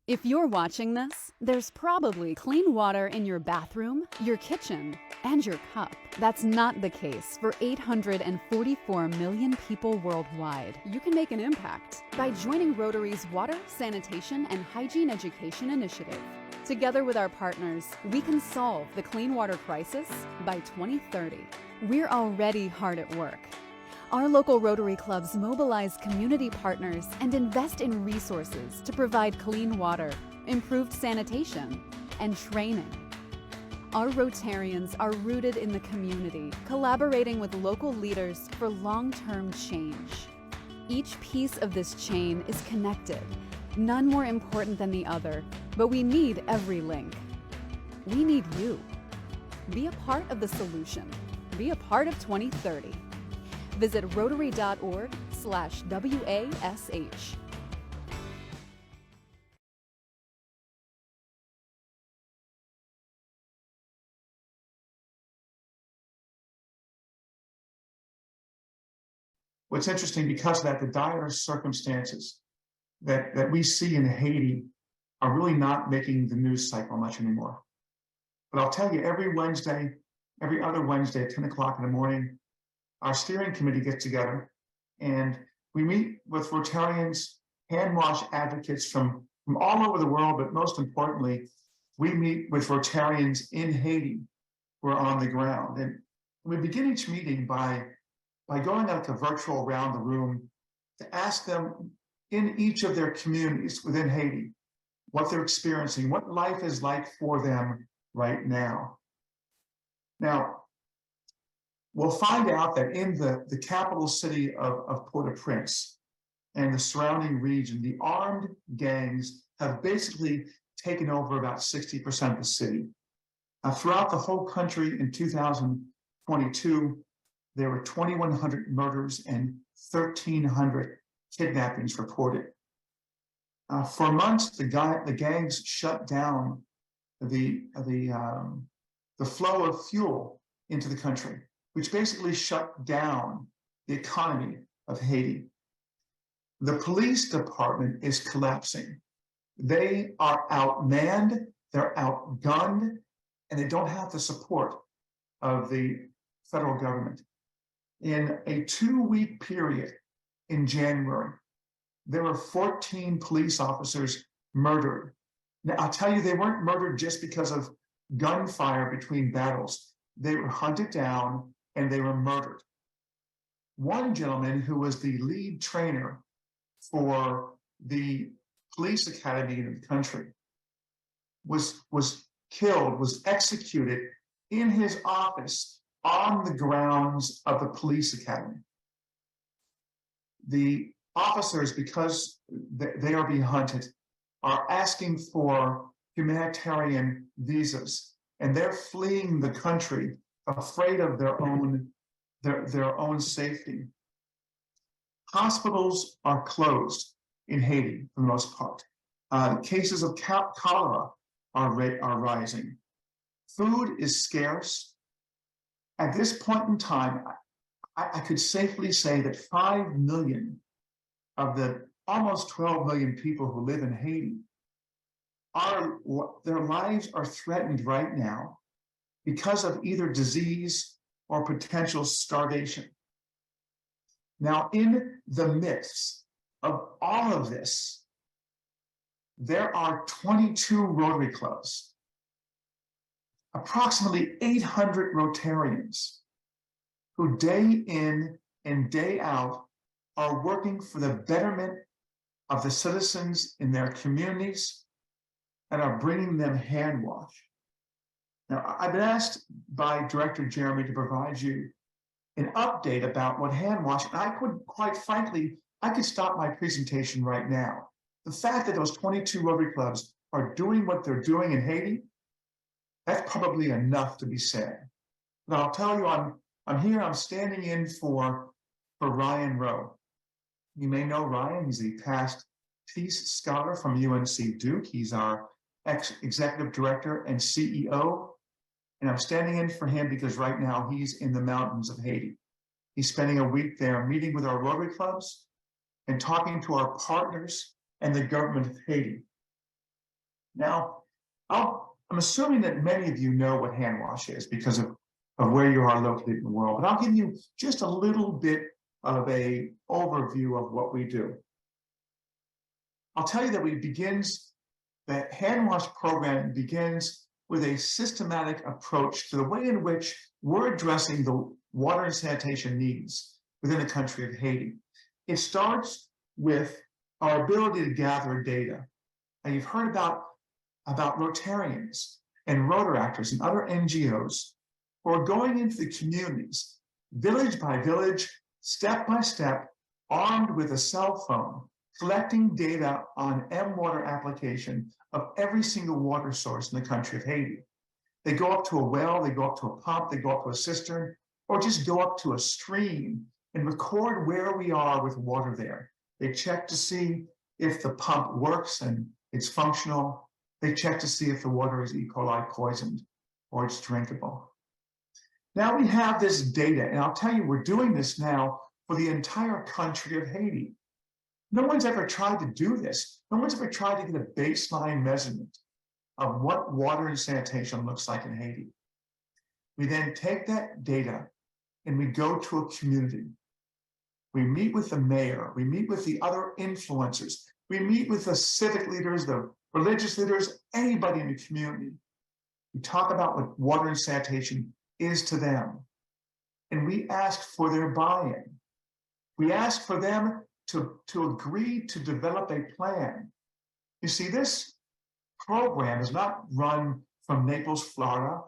If you're watching this, there's probably clean water in your bathroom, your kitchen, and your cup. That's not the case for 844 million people worldwide. You can make an impact by joining Rotary's Water, Sanitation, and Hygiene Education Initiative. Together with our partners, we can solve the clean water crisis by 2030. We're already hard at work. Our local Rotary clubs mobilize community partners and invest in resources to provide clean water, improved sanitation, and training. Our Rotarians are rooted in the community, collaborating with local leaders for long-term change. Each piece of this chain is connected, none more important than the other, but we need every link. We need you. Be a part of the solution. Be a part of 2030. Visit rotary.org/WASH. What's interesting, because of that, the dire circumstances that we see in Haiti are really not making the news cycle much anymore. But I'll tell you, every other Wednesday at 10 o'clock in the morning, our steering committee gets together and we meet with Rotarians, hand wash advocates from all over the world, but most importantly, we meet with Rotarians in Haiti who are on the ground. And we begin each meeting by going like a virtual around the room to ask them in each of their communities within Haiti, what they're experiencing, what life is like for them right now. Now, we'll find out that in the capital city of Port-au-Prince and the surrounding region, the armed gangs have basically taken over about 60% of the city. Throughout the whole country in 2022, there were 2,100 murders and 1,300 kidnappings reported. For months, the gangs shut down the flow of fuel into the country, which basically shut down the economy of Haiti. The police department is collapsing. They are outmanned, they're outgunned, and they don't have the support of the federal government. In a 2-week period in January, there were 14 police officers murdered. Now, I'll tell you, they weren't murdered just because of gunfire between battles. They were hunted down and they were murdered. One gentleman who was the lead trainer for the police academy in the country was killed, was executed in his office on the grounds of the police academy. The officers, because they are being hunted, are asking for humanitarian visas, and they're fleeing the country, afraid of their own safety. Hospitals are closed in Haiti for the most part. Cases of cholera are rising. Food is scarce. At this point in time, I could safely say that 5 million of the almost 12 million people who live in Haiti, their lives are threatened right now because of either disease or potential starvation. Now, in the midst of all of this, there are 22 Rotary clubs, approximately 800 Rotarians who day in and day out are working for the betterment of the citizens in their communities and are bringing them hand wash. Now, I've been asked by Director Jeremy to provide you an update about what hand wash, and I could, quite frankly, I could stop my presentation right now. The fact that those 22 Rotary clubs are doing what they're doing in Haiti, that's probably enough to be said. But I'll tell you, I'm here, I'm standing in for Ryan Rowe. You may know Ryan, he's a past peace scholar from UNC Duke. He's our ex-executive director and CEO. And I'm standing in for him because right now he's in the mountains of Haiti. He's spending a week there meeting with our Rotary clubs and talking to our partners and the government of Haiti. Now, I'm assuming that many of you know what hand wash is because of where you are located in the world, but I'll give you just a little bit of a overview of what we do. I'll tell you that the hand wash program begins with a systematic approach to the way in which we're addressing the water and sanitation needs within the country of Haiti. It starts with our ability to gather data. And you've heard about Rotarians and Rotary actors and other NGOs who are going into the communities, village by village, step by step, armed with a cell phone, collecting data on M-water application of every single water source in the country of Haiti. They go up to a well, they go up to a pump, they go up to a cistern, or just go up to a stream and record where we are with water there. They check to see if the pump works and it's functional. They check to see if the water is E. coli poisoned or it's drinkable. Now we have this data, and I'll tell you, we're doing this now for the entire country of Haiti. No one's ever tried to do this. No one's ever tried to get a baseline measurement of what water and sanitation looks like in Haiti. We then take that data and we go to a community. We meet with the mayor, we meet with the other influencers, we meet with the civic leaders, the religious leaders, anybody in the community. We talk about what water and sanitation is to them. And we ask for their buy-in. We ask for them to agree to develop a plan. You see, this program is not run from Naples, Florida,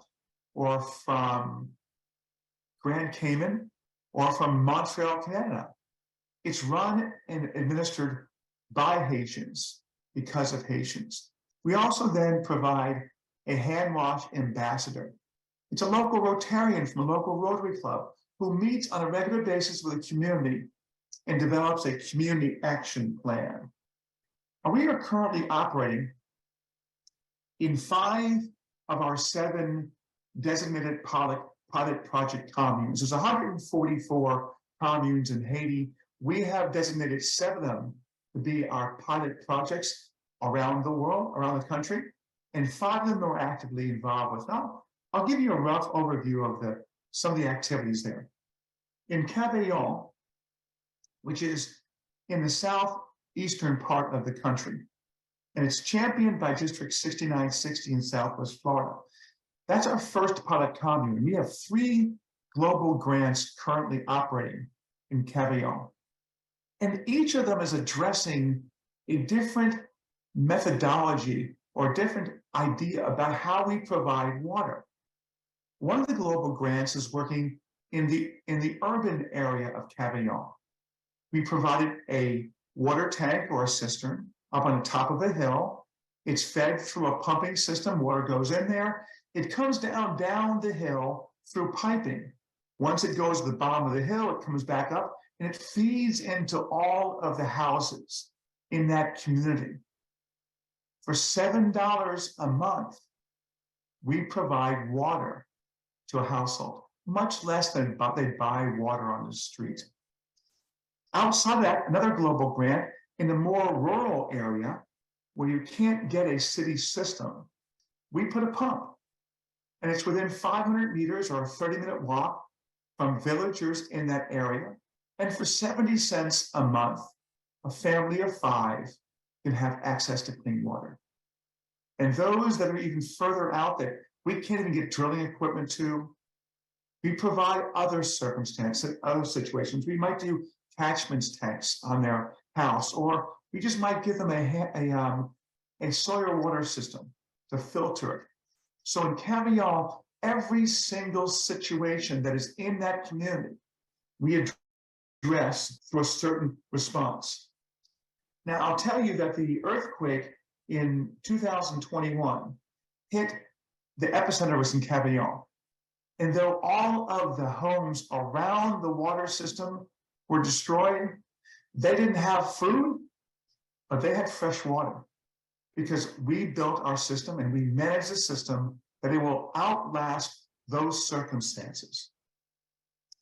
or from Grand Cayman, or from Montreal, Canada. It's run and administered by Haitians because of Haitians. We also then provide a hand wash ambassador. It's a local Rotarian from a local Rotary club who meets on a regular basis with the community and develops a community action plan. And we are currently operating in 5 of our 7 designated pilot project communes. There's 144 communes in Haiti. We have designated 7 of them to be our pilot projects around the world, around the country, and 5 of them are actively involved with. Now, I'll give you a rough overview of some of the activities there. In Cavaillon, which is in the southeastern part of the country, and it's championed by District 6960 in Southwest Florida. That's our first pilot commune. We have 3 global grants currently operating in Cavaillon. And each of them is addressing a different methodology or a different idea about how we provide water. One of the global grants is working in the urban area of Cavaillon. We provided a water tank or a cistern up on the top of a hill. It's fed through a pumping system. Water goes in there. It comes down the hill through piping. Once it goes to the bottom of the hill, it comes back up and it feeds into all of the houses in that community. For $7 a month, we provide water to a household, much less than they buy water on the street. Outside of that, another global grant in the more rural area where you can't get a city system, we put a pump. And it's within 500 meters or a 30-minute walk from villagers in that area. And for 70 cents a month, a family of 5 can have access to clean water. And those that are even further out that we can't even get drilling equipment to, we provide other circumstances, other situations. We might do catchment tanks on their house, or we just might give them a soil water system to filter it. So in Cavaillon, every single situation that is in that community, we address through a certain response. Now, I'll tell you that the earthquake in 2021 hit, the epicenter was in Cavaillon. And though all of the homes around the water system were destroyed, they didn't have food, but they had fresh water because we built our system and we managed the system that it will outlast those circumstances.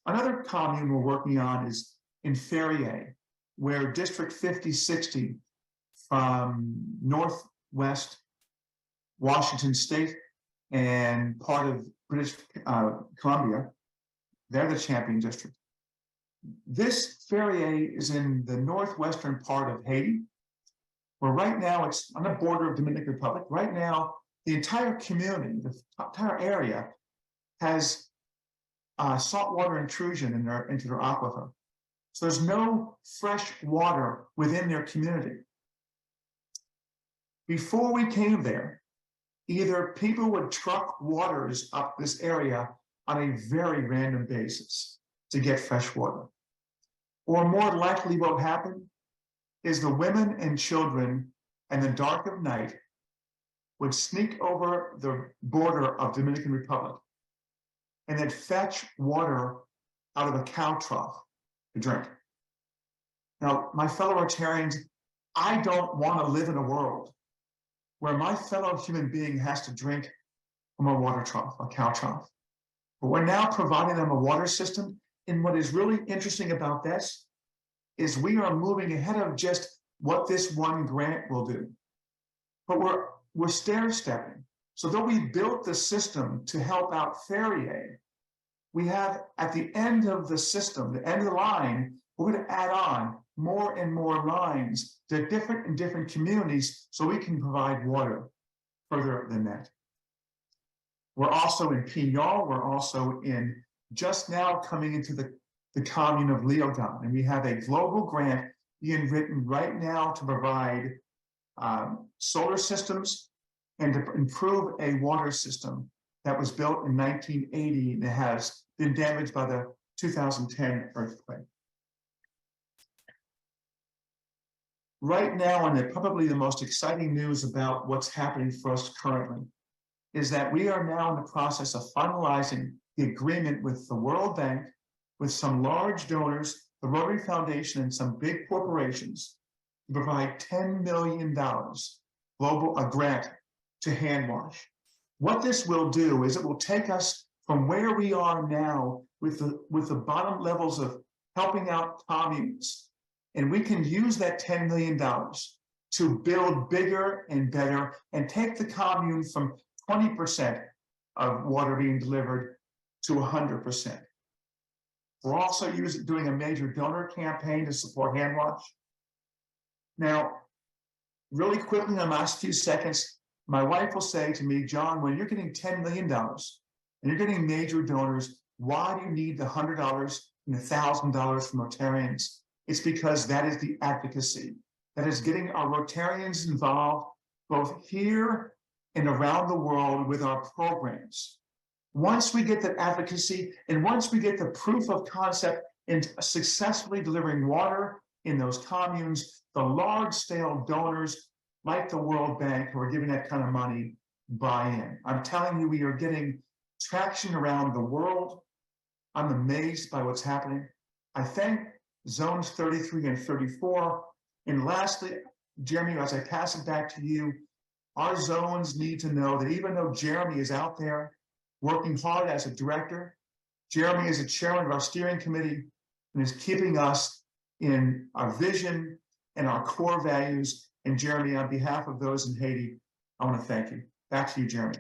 Another commune we're working on is in Ferrier, where District 5060 from northwest Washington State and part of British Columbia, they're the champion district. This Ferrier is in the northwestern part of Haiti, where right now it's on the border of Dominican Republic. Right now, the entire community, the entire area, has saltwater intrusion into their aquifer. So there's no fresh water within their community. Before we came there, either people would truck waters up this area on a very random basis to get fresh water. Or more likely what happened is the women and children in the dark of night would sneak over the border of Dominican Republic and then fetch water out of a cow trough to drink. Now, my fellow Rotarians, I don't want to live in a world where my fellow human being has to drink from a water trough, a cow trough. But we're now providing them a water system. And what is really interesting about this is we are moving ahead of just what this one grant will do. But we're stair-stepping. So though we built the system to help out Ferrier, we have at the end of the system, the end of the line, we're going to add on more and more lines that are in different communities so we can provide water further than that. We're also in Pignol, we're also in just now coming into the commune of Léogâne, and we have a global grant being written right now to provide solar systems and to improve a water system that was built in 1980 and has been damaged by the 2010 earthquake. Right now, and probably the most exciting news about what's happening for us currently is that we are now in the process of finalizing the agreement with the World Bank, with some large donors, the Rotary Foundation, and some big corporations to provide $10 million global grant to hand wash. What this will do is it will take us from where we are now with the bottom levels of helping out communes, and we can use that $10 million to build bigger and better and take the commune from 20% of water being delivered to 100%. We're also doing a major donor campaign to support hand wash. Now, really quickly in the last few seconds, my wife will say to me, John, when you're getting $10 million and you're getting major donors, why do you need the $100 and $1,000 from Rotarians? It's because that is the advocacy. That is getting our Rotarians involved, both here and around the world with our programs. Once we get that advocacy and once we get the proof of concept in successfully delivering water in those communes, the large-scale donors like the World Bank who are giving that kind of money buy in. I'm telling you, we are getting traction around the world. I'm amazed by what's happening. I thank zones 33 and 34. And lastly, Jeremy, as I pass it back to you, our zones need to know that even though Jeremy is out there working hard as a director, Jeremy is the chairman of our steering committee and is keeping us in our vision and our core values. And Jeremy, on behalf of those in Haiti, I want to thank you. Back to you, Jeremy.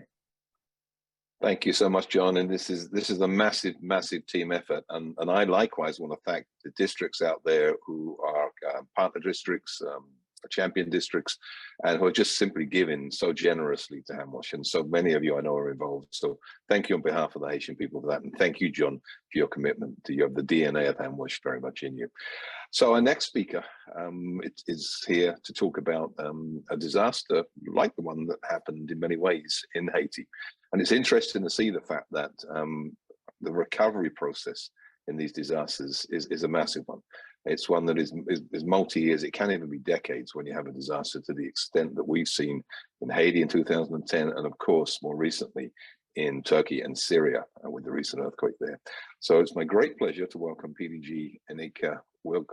Thank you so much, John. And this is a massive, massive team effort. And I likewise want to thank the districts out there who are partner districts, champion districts, and who are just simply giving so generously to Handwash. And so many of you I know are involved. So thank you on behalf of the Haitian people for that. And thank you, John, for your commitment. You have the DNA of Handwash very much in you. So our next speaker is here to talk about a disaster like the one that happened in many ways in Haiti. And it's interesting to see the fact that the recovery process in these disasters is a massive one. It's one that is multi-years. It can even be decades when you have a disaster to the extent that we've seen in Haiti in 2010, and of course, more recently in Turkey and Syria with the recent earthquake there. So it's my great pleasure to welcome PDG Anika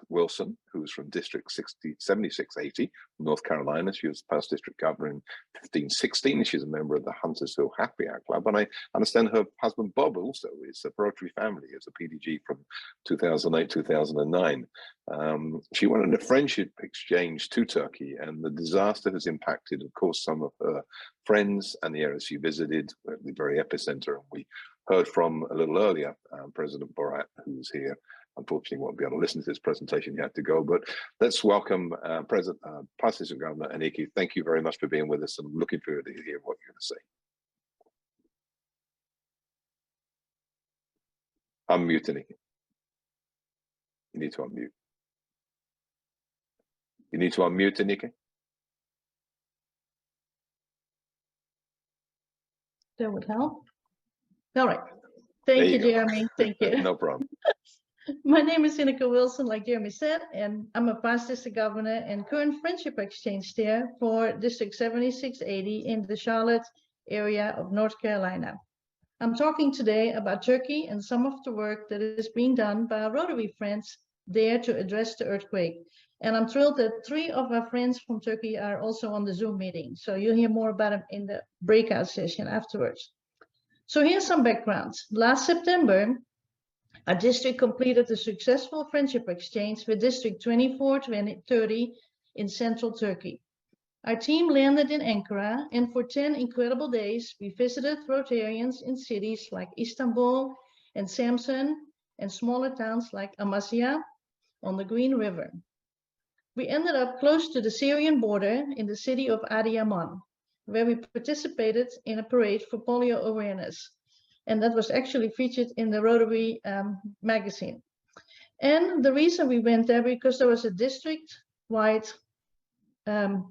Wilson, who's from District 7680, North Carolina. She was past district governor in 1516. She's a member of the Huntersville Happy Hour Club. And I understand her husband, Bob, also is a Rotary family, as a PDG from 2008, 2009. She went on a friendship exchange to Turkey, and the disaster has impacted, of course, some of her friends and the areas she visited, the very epicenter. And we heard from a little earlier, President Borat, who's here. Unfortunately, won't be able to listen to this presentation. You have to go, but let's welcome Past District Governor Anika. Thank you very much for being with us, and I'm looking forward to hear what you're going to say. Unmute, Anika. You need to unmute. You need to unmute, Anika. That would help. All right. Thank you, Jeremy. Thank you. No problem. My name is Anika Wilson, like Jeremy said, and I'm a past district governor and current friendship exchange chair for District 7680 in the Charlotte area of North Carolina. I'm talking today about Turkey and some of the work that is being done by our Rotary friends there to address the earthquake. And I'm thrilled that 3 of our friends from Turkey are also on the Zoom meeting. So you'll hear more about them in the breakout session afterwards. So here's some background. Last September, our district completed a successful friendship exchange with District 2430 in central Turkey. Our team landed in Ankara, and for 10 incredible days, we visited Rotarians in cities like Istanbul and Samsun, and smaller towns like Amasya on the Green River. We ended up close to the Syrian border in the city of Adiyaman, where we participated in a parade for polio awareness. And that was actually featured in the Rotary magazine. And the reason we went there, because there was a district-wide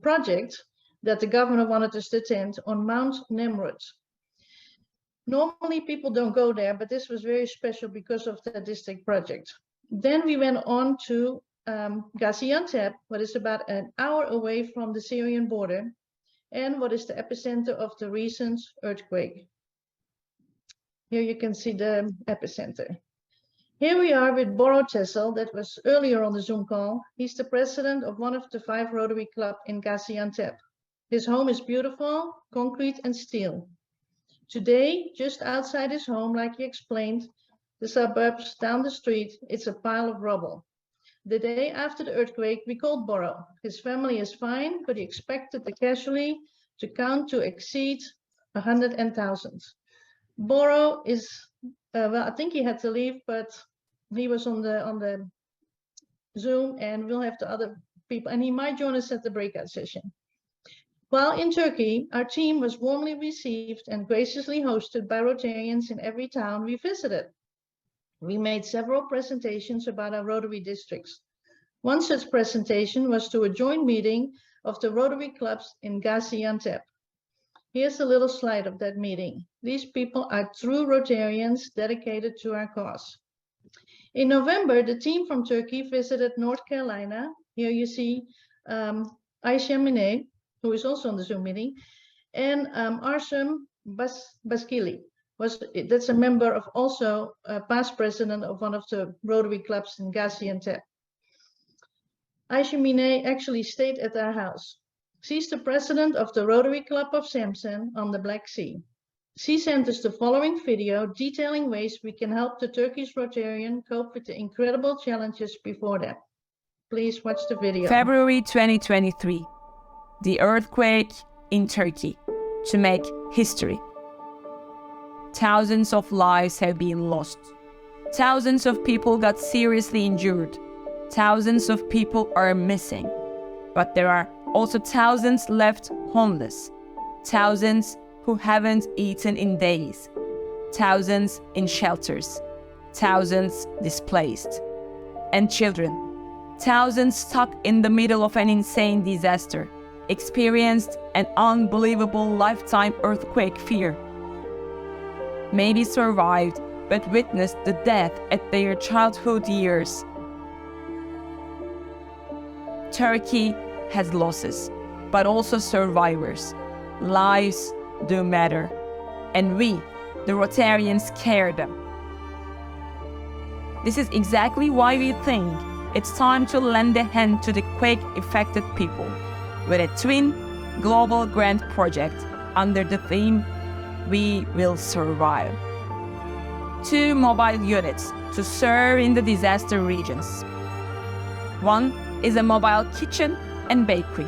project that the governor wanted us to attend on Mount Nemrut. Normally people don't go there, but this was very special because of the district project. Then we went on to Gaziantep, what is about an hour away from the Syrian border, and what is the epicenter of the recent earthquake. Here you can see the epicenter. Here we are with Boro Tessel, that was earlier on the Zoom call. He's the president of one of the 5 Rotary Club in Gaziantep. His home is beautiful, concrete and steel. Today, just outside his home, like he explained, the suburbs down the street, it's a pile of rubble. The day after the earthquake, we called Boro. His family is fine, but he expected the casualty to count to exceed 100,000. Boro is, well, I think he had to leave, but he was on the Zoom, and we'll have the other people, and he might join us at the breakout session. While in Turkey, our team was warmly received and graciously hosted by Rotarians in every town we visited. We made several presentations about our Rotary districts. One such presentation was to a joint meeting of the Rotary clubs in Gaziantep. Here's a little slide of that meeting. These people are true Rotarians dedicated to our cause. In November, the team from Turkey visited North Carolina. Here you see Ayşe Mine, who is also on the Zoom meeting, and Arsum Baskili. That's a member of also past president of one of the Rotary clubs in Gaziantep. Ayşe Mine actually stayed at our house. She's the president of the Rotary Club of Samsun on the Black Sea. She sent us the following video detailing ways we can help the Turkish Rotarian cope with the incredible challenges before them. Please watch the video. February 2023, the earthquake in Turkey to make history. Thousands of lives have been lost. Thousands of people got seriously injured. Thousands of people are missing. But there are also thousands left homeless. Thousands who haven't eaten in days. Thousands in shelters. Thousands displaced. And children. Thousands stuck in the middle of an insane disaster. Experienced an unbelievable lifetime earthquake fear. Maybe survived, but witnessed the death at their childhood years. Turkey has losses, but also survivors. Lives do matter, and we, the Rotarians, care them. This is exactly why we think it's time to lend a hand to the quake-affected people with a twin global grant project under the theme We Will Survive. 2 mobile units to serve in the disaster regions. One is a mobile kitchen and bakery.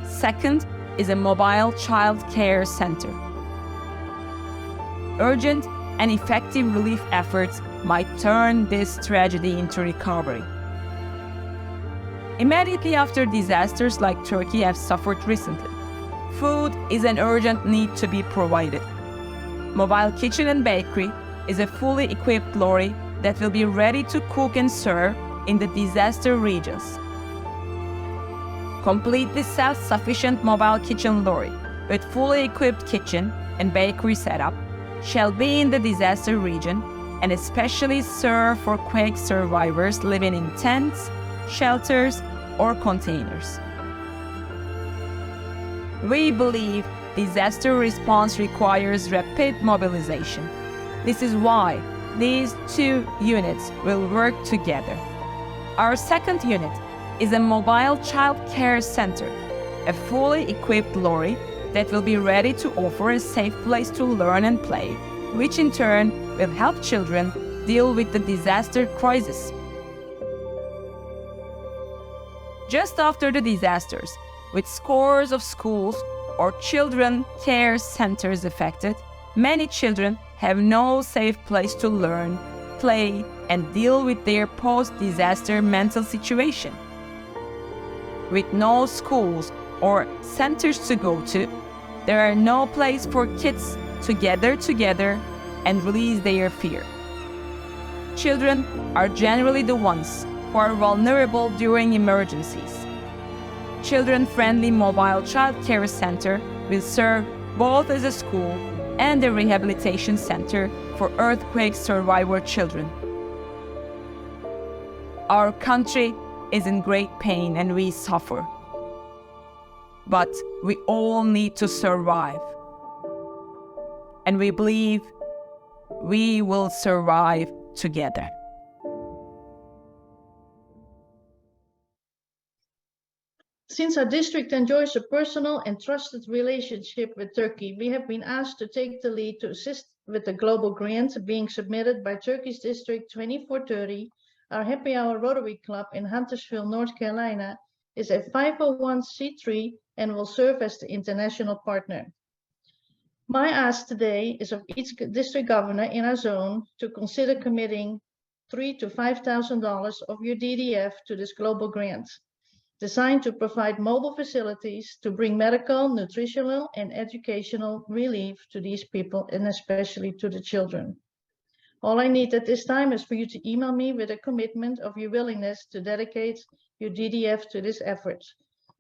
Second is a mobile child care center. Urgent and effective relief efforts might turn this tragedy into recovery. Immediately after disasters like Turkey have suffered recently, food is an urgent need to be provided. Mobile kitchen and bakery is a fully equipped lorry that will be ready to cook and serve in the disaster regions. Completely self-sufficient mobile kitchen lorry with fully equipped kitchen and bakery setup shall be in the disaster region and especially serve for quake survivors living in tents, shelters, or containers. We believe disaster response requires rapid mobilization. This is why these 2 units will work together. Our second unit is a mobile child care center, a fully equipped lorry that will be ready to offer a safe place to learn and play, which in turn will help children deal with the disaster crisis. Just after the disasters, with scores of schools or children care centers affected, many children have no safe place to learn, play, and deal with their post-disaster mental situation. With no schools or centers to go to, there are no place for kids to gather together and release their fear. Children are generally the ones who are vulnerable during emergencies. Children-friendly mobile child care center will serve both as a school and a rehabilitation center for earthquake survivor children. Our country is in great pain and we suffer. But we all need to survive. And we believe we will survive together. Since our district enjoys a personal and trusted relationship with Turkey, we have been asked to take the lead to assist with the global grant being submitted by Turkey's District 2430. Our Happy Hour Rotary Club in Huntersville, North Carolina, is a 501c3 and will serve as the international partner. My ask today is of each district governor in our zone to consider committing $3,000 to $5,000 of your DDF to this global grant, designed to provide mobile facilities to bring medical, nutritional, and educational relief to these people, and especially to the children. All I need at this time is for you to email me with a commitment of your willingness to dedicate your DDF to this effort.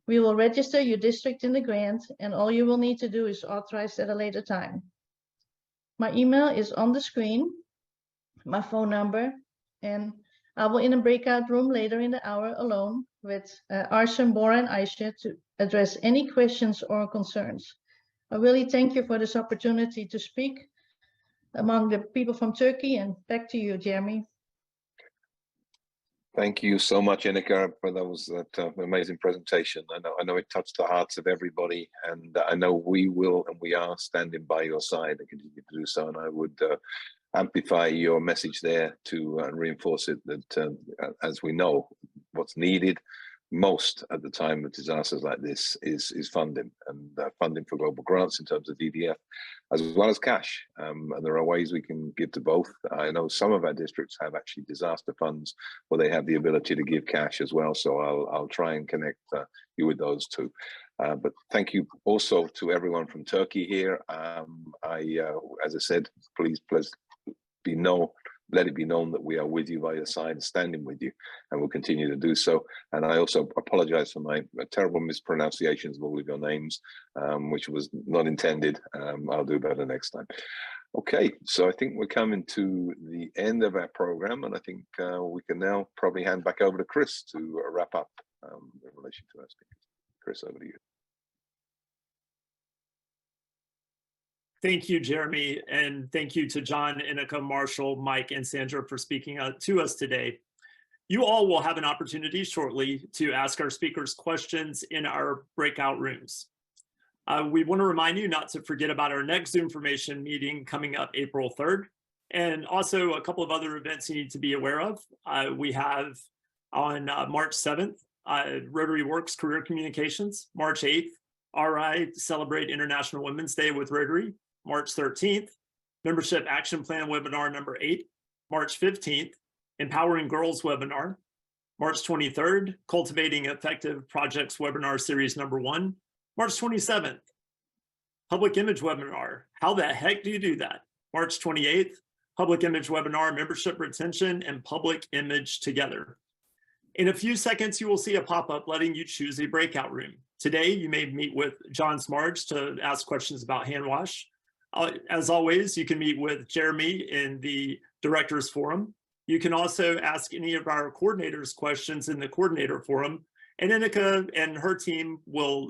We will register your district in the grant, and all you will need to do is authorize at a later time. My email is on the screen, my phone number, and I will in a breakout room later in the hour alone with Arsen, Bora, and Aisha to address any questions or concerns. I really thank you for this opportunity to speak among the people from Turkey, and back to you, Jeremy. Thank you so much, Ineke, for that amazing presentation. I know it touched the hearts of everybody, and I know we will and we are standing by your side and continue to do so. And I would amplify your message there to reinforce it that, as we know, what's needed most at the time of disasters like this is funding, and funding for global grants in terms of DDF, as well as cash. And there are ways we can give to both. I know some of our districts have actually disaster funds where they have the ability to give cash as well. So I'll try and connect you with those two. But thank you also to everyone from Turkey here. As I said, please let it be known that we are with you by your side, standing with you, and we'll continue to do so. And I also apologize for my terrible mispronunciations of all of your names, which was not intended. I'll do better next time. Okay, so I think we're coming to the end of our program, and I think we can now probably hand back over to Chris to wrap up in relation to our speakers. Chris, over to you. Thank you, Jeremy, and thank you to John, Inika, Marshall, Mike, and Sandra for speaking to us today. You all will have an opportunity shortly to ask our speakers questions in our breakout rooms. We want to remind you not to forget about our next ZOOMformation meeting coming up April 3rd, and also a couple of other events you need to be aware of. We have on March 7th, Rotary Works Career Communications, March 8th, RI Celebrate International Women's Day with Rotary, March 13th, Membership Action Plan webinar number 8, March 15th, Empowering Girls webinar, March 23rd, Cultivating Effective Projects webinar series number 1, March 27th, Public Image webinar, How the heck do you do that? March 28th, Public Image webinar, Membership Retention and Public Image Together. In a few seconds, you will see a pop-up letting you choose a breakout room. Today, you may meet with John Smarge to ask questions about hand wash. As always, you can meet with Jeremy in the Directors Forum. You can also ask any of our coordinators questions in the Coordinator Forum, and Inika and her team will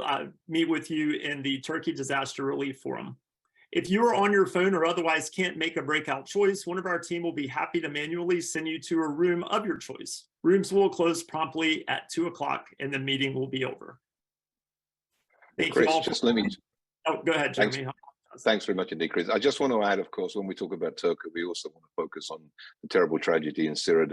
meet with you in the Turkey Disaster Relief Forum. If you are on your phone or otherwise can't make a breakout choice, one of our team will be happy to manually send you to a room of your choice. Rooms will close promptly at 2 o'clock and the meeting will be over. Thank Chris, you all. just let me. Oh, go ahead, Jeremy. Thanks very much indeed, Chris. I just want to add, of course, when we talk about Turkey, we also want to focus on the terrible tragedy in Syria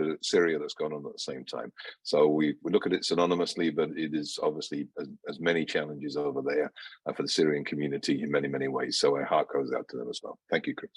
that's gone on at the same time. So we look at it synonymously, but it is obviously as many challenges over there for the Syrian community in many, many ways. So our heart goes out to them as well. Thank you, Chris.